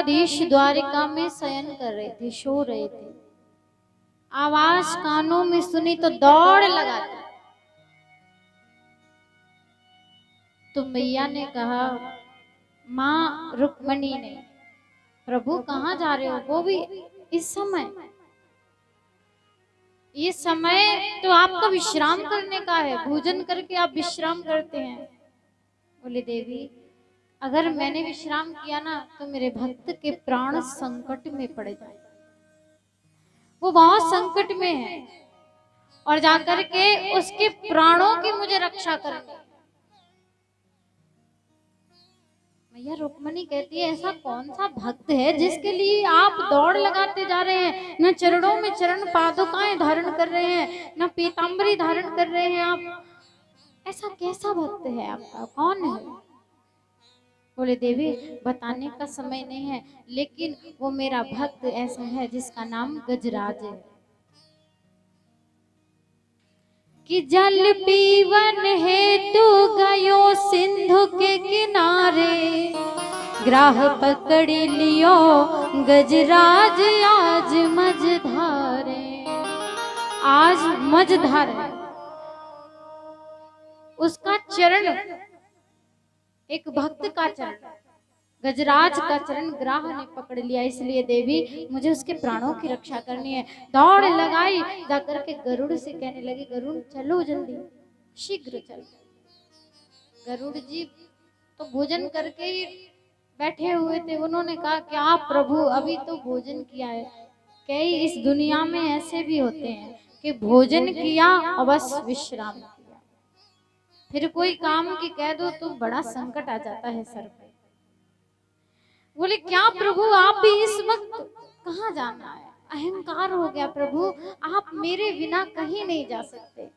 द्वारकाधीश द्वारिका में शयन कर रहे थे, सो रहे थे। आवाज कानों में सुनी तो दौड़ लगा दी। तो मैया ने कहा, माँ रुक्मणी ने, प्रभु कहाँ जा रहे हो, वो भी इस समय? ये समय तो आपका विश्राम करने का है, भोजन करके आप विश्राम करते हैं। बोले देवी, अगर मैंने विश्राम किया ना तो मेरे भक्त के प्राण संकट में पड़ जाए। वो बहुत संकट में है और जाकर के उसके प्राणों की मुझे रक्षा करनी। मैया रुक्मणी कहती है, ऐसा कौन सा भक्त है जिसके लिए आप दौड़ लगाते जा रहे हैं? न चरणों में चरण पादुकाएं धारण कर रहे हैं, न पीतांबरी धारण कर रहे हैं आप। ऐसा कैसा भक्त है आपका, कौन है? बोले देवी, बताने का समय नहीं है, लेकिन वो मेरा भक्त ऐसा है जिसका नाम गजराज है। कि जल पीवन हेतु गयो सिंधु के किनारे, ग्राह पकड़ लियो गजराज आज मझधारे। आज मझधारे उसका चरण, एक भक्त का चरण, गजराज का चरण ग्राह ने पकड़ लिया, इसलिए देवी मुझे उसके प्राणों की रक्षा करनी है। दौड़ लगाई, जाकर के गरुड़ से कहने लगी, गरुड़ चलो जल्दी, शीघ्र चलो। गरुड़ जी तो भोजन करके ही बैठे हुए थे। उन्होंने कहा कि आप प्रभु अभी तो भोजन किया है। कई इस दुनिया में ऐसे भी होते हैं कि भोजन किया और बस विश्राम किया, फिर कोई काम की कह दो तो बड़ा संकट आ जाता है सर पे। बोले क्या प्रभु, आप भी इस वक्त कहाँ जाना है? अहंकार हो गया प्रभु, आप मेरे बिना कहीं नहीं जा सकते।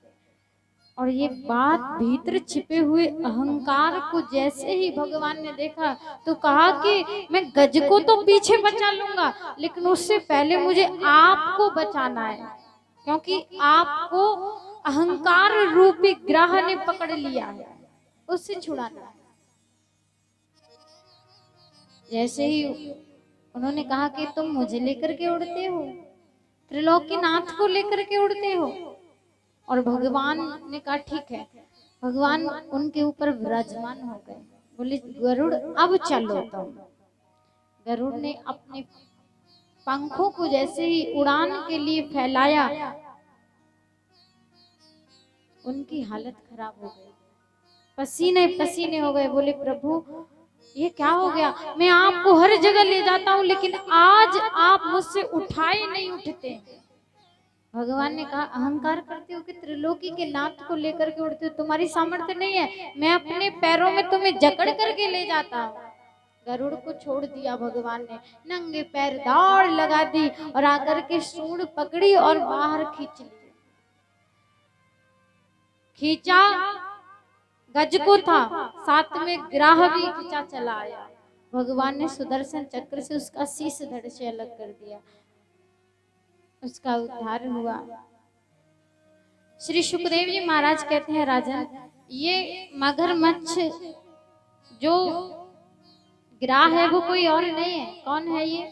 और ये बात भीतर छिपे हुए अहंकार को जैसे ही भगवान ने देखा तो कहा कि मैं गज को तो पीछे बचा लूंगा, लेकिन उससे पहले मुझे आपको बचाना है, क्योंकि आपको अहंकार रूपी ग्रह ने पकड़ लिया है, उससे छुड़ाना है। जैसे ही उन्होंने कहा कि तुम मुझे लेकर के उड़ते हो, त्रिलोकीनाथ को लेकर के उड़ते हो, और भगवान ने कहा ठीक है। भगवान उनके ऊपर विराजमान हो गए। बोले गरुड़ अब चलो तुम। गरुड़ ने अपने पंखों को जैसे ही उड़ान के लिए फैलाया, उनकी हालत खराब हो गई, पसीने पसीने हो गए। बोले प्रभु ये क्या हो गया? मैं आपको हर जगह ले जाता हूँ, लेकिन आज आप मुझसे उठाए नहीं उठते। भगवान ने कहा अहंकार करते हो कि त्रिलोकी के नाथ को लेकर के उड़ते हो, तुम्हारी सामर्थ्य नहीं है, मैं अपने पैरों में तुम्हें जकड़ करके ले जाता हूँ। गरुड़ को छोड़ दिया भगवान ने, नंगे पैर दौड़ लगा दी और आकर के सूंड पकड़ी और बाहर खींच ली। खींचा गज को था, साथ में ग्राह भी खींचा चला आया। भगवान ने सुदर्शन चक्र से उसका शीश धड़ से अलग कर दिया, उसका उद्धार हुआ। श्री सुखदेव जी महाराज कहते हैं, राजन ये मगरमच्छ जो ग्राह है वो कोई और नहीं है। कौन है ये?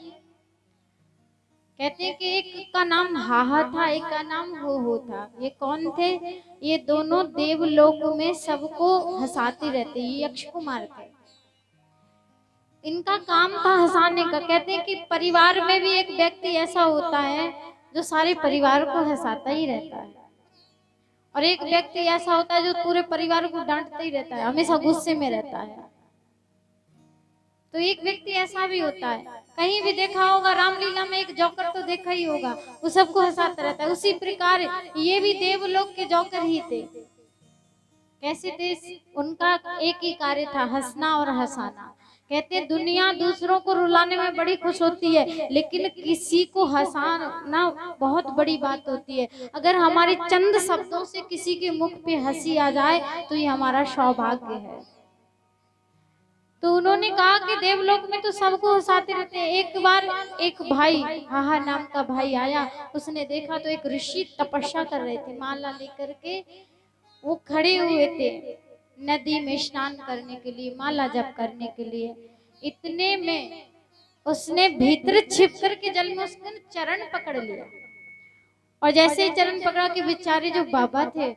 कहते हैं कि एक का नाम हाहा था, एक का नाम हो था। ये कौन थे? ये दोनों देवलोक में सबको हंसाते रहते, ये यक्ष कुमार थे। इनका काम था हंसाने का। कहते हैं कि परिवार में भी एक व्यक्ति ऐसा होता है जो सारे परिवार को हंसाता ही रहता है, और एक व्यक्ति ऐसा होता है जो पूरे परिवार को डांटता ही रहता है, हमेशा गुस्से में रहता है। तो एक व्यक्ति ऐसा भी होता है, कहीं भी देखा होगा, रामलीला में एक जोकर तो देखा ही होगा, वो सबको हंसाता रहता है। उसी प्रकार ये भी देवलोक के जोकर ही थे। कैसे थे? उनका एक ही कार्य था, हंसना और हंसाना। कहते दुनिया दूसरों को रुलाने में बड़ी खुश होती है, लेकिन किसी को हंसाना बहुत बड़ी बात होती है। अगर हमारे चंद शब्दों से किसी के मुख पे हंसी आ जाए तो ये हमारा सौभाग्य है। तो उन्होंने कहा कि देवलोक में तो सबको हंसाते रहते हैं। एक बार एक भाई, हाहा नाम का भाई आया, उसने देखा तो एक ऋषि तपस्या कर रहे थे, माला लेकर के वो खड़े हुए थे नदी में स्नान करने के लिए, माला जप करने के लिए। इतने में उसने भीतर छिप करके जल में उसने चरण पकड़ लिया, और जैसे ही चरण पकड़ा कि बेचारे जो बाबा थे,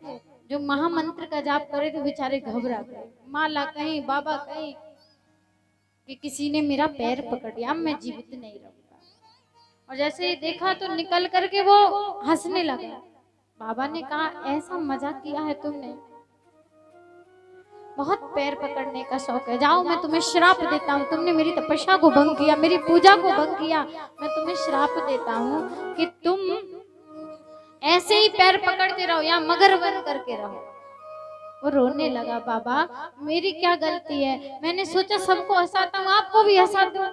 जो महामंत्र का जाप करे थे, बेचारे घबरा गए। माला कहीं, बाबा कहीं, कि किसी ने मेरा पैर पकड़ लिया, अब मैं जीवित नहीं रहूंगा। और जैसे ही देखा तो निकल करके वो हंसने लगा। बाबा ने कहा, ऐसा मजाक किया है तुमने, बहुत पैर पकड़ने का शौक है, जाओ मैं तुम्हें श्राप देता हूँ, तुमने मेरी तपस्या को भंग किया, मेरी पूजा को भंग किया, मैं तुम्हें श्राप देता हूँ कि तुम ऐसे ही पैर पकड़ते रहो या मगर बन करके रहो। वो रोने लगा, बाबा मेरी क्या गलती है, मैंने सोचा सबको हंसाता हूँ, आपको भी हंसा दूं,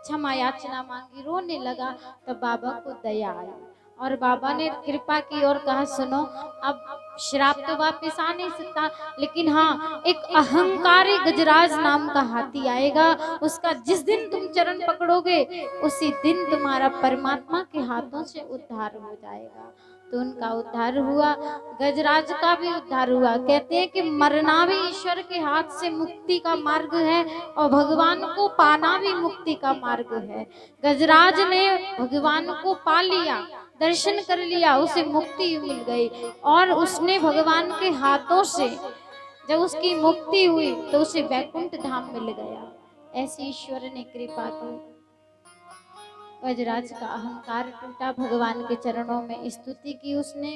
क्षमा याचना मांगी, रोने लगा। तो बाबा को दया आई और बाबा ने कृपा की और कहा, सुनो अब श्राप तो वापस आ नहीं सकता, लेकिन हाँ एक अहंकारी गजराज नाम का हाथी आएगा, उसका जिस दिन तुम चरण पकड़ोगे उसी दिन तुम्हारा परमात्मा के हाथों से उद्धार हो जाएगा। तो उनका उद्धार हुआ, गजराज का भी उद्धार हुआ। कहते हैं कि मरना भी ईश्वर के हाथ से मुक्ति का मार्ग है और भगवान को पाना भी मुक्ति का मार्ग है। गजराज ने भगवान को पा लिया, दर्शन कर लिया, उसे मुक्ति मिल गई, और उसने भगवान के हाथों से जब उसकी मुक्ति हुई तो उसे वैकुंठ धाम मिल गया। ऐसी ईश्वर ने कृपा की। गजराज का अहंकार टूटा, भगवान के चरणों में स्तुति की उसने,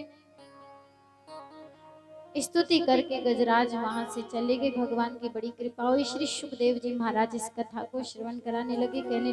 स्तुति करके गजराज वहां से चले गए। भगवान की बड़ी कृपा हुई। श्री सुखदेव जी महाराज इस कथा को श्रवण कराने लगे, कहने